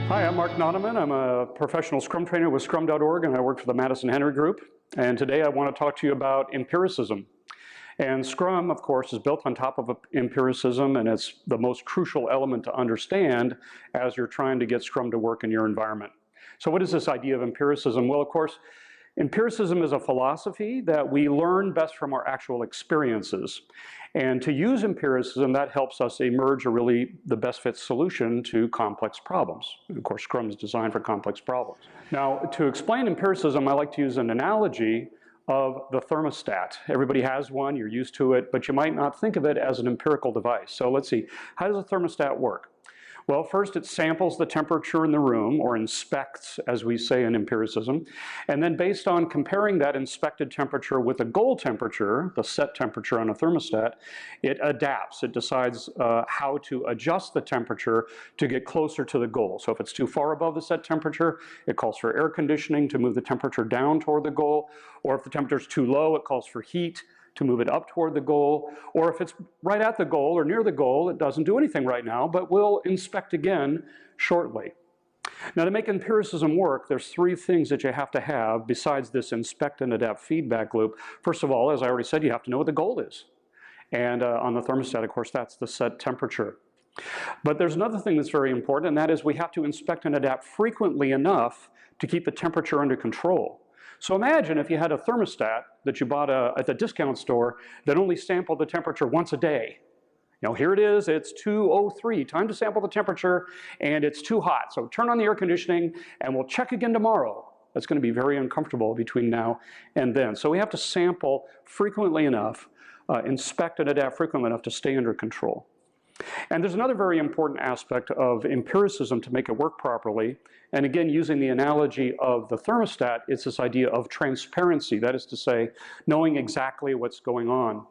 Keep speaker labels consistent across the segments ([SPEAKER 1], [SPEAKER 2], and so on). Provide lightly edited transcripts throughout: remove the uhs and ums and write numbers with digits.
[SPEAKER 1] Hi, I'm Mark Noneman. I'm a professional Scrum Trainer with Scrum.org, and I work for the Madison Henry Group. And today I want to talk to you about empiricism. And Scrum, of course, is built on top of empiricism, and it's the most crucial element to understand as you're trying to get Scrum to work in your environment. So what is this idea of empiricism? Well, of course, empiricism is a philosophy that we learn best from our actual experiences. And to use empiricism, that helps us emerge the best fit solution to complex problems. Of course, Scrum is designed for complex problems. Now, to explain empiricism, I like to use an analogy of the thermostat. Everybody has one, you're used to it, but you might not think of it as an empirical device. So let's see, how does a thermostat work? Well, first it samples the temperature in the room, or inspects, as we say in empiricism, and then based on comparing that inspected temperature with the goal temperature, the set temperature on a thermostat, it adapts. It decides how to adjust the temperature to get closer to the goal. So if it's too far above the set temperature, it calls for air conditioning to move the temperature down toward the goal, or if the temperature is too low, it calls for heat to move it up toward the goal, or if it's right at the goal or near the goal, it doesn't do anything right now, but we'll inspect again shortly. Now, to make empiricism work, there's three things that you have to have besides this inspect and adapt feedback loop. First of all, as I already said, you have to know what the goal is. And on the thermostat, of course, that's the set temperature. But there's another thing that's very important, and that is we have to inspect and adapt frequently enough to keep the temperature under control. So imagine if you had a thermostat that you bought at the discount store that only sampled the temperature once a day. You know, here it is, it's 2:03, time to sample the temperature, and it's too hot. So turn on the air conditioning, and we'll check again tomorrow. That's going to be very uncomfortable between now and then. So we have to sample frequently enough, inspect and adapt frequently enough to stay under control. And there's another very important aspect of empiricism to make it work properly. And again, using the analogy of the thermostat, it's this idea of transparency. That is to say, knowing exactly what's going on.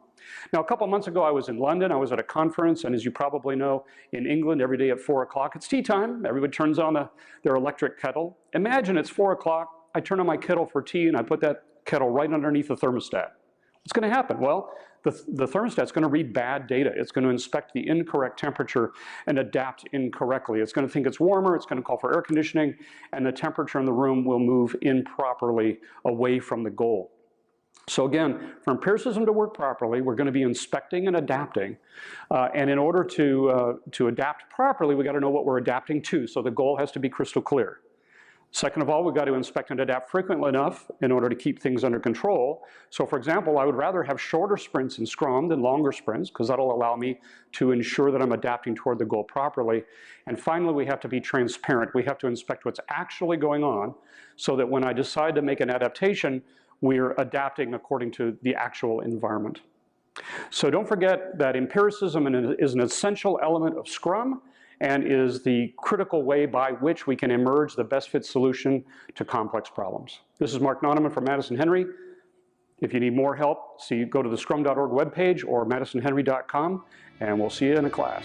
[SPEAKER 1] Now, a couple months ago, I was in London. I was at a conference, and as you probably know, in England, every day at 4 o'clock, it's tea time. Everybody turns on their electric kettle. Imagine it's 4 o'clock. I turn on my kettle for tea, and I put that kettle right underneath the thermostat. What's going to happen? Well, the thermostat's going to read bad data. It's going to inspect the incorrect temperature and adapt incorrectly. It's going to think it's warmer, it's going to call for air conditioning, and the temperature in the room will move improperly away from the goal. So again, for empiricism to work properly, we're going to be inspecting and adapting. And in order to adapt properly, we've got to know what we're adapting to. So the goal has to be crystal clear. Second of all, we've got to inspect and adapt frequently enough in order to keep things under control. So for example, I would rather have shorter sprints in Scrum than longer sprints, because that'll allow me to ensure that I'm adapting toward the goal properly. And finally, we have to be transparent. We have to inspect what's actually going on so that when I decide to make an adaptation, we're adapting according to the actual environment. So don't forget that empiricism is an essential element of Scrum, and is the critical way by which we can emerge the best fit solution to complex problems. This is Mark Noneman from Madison Henry. If you need more help, go to the Scrum.org webpage or madisonhenry.com, and we'll see you in a class.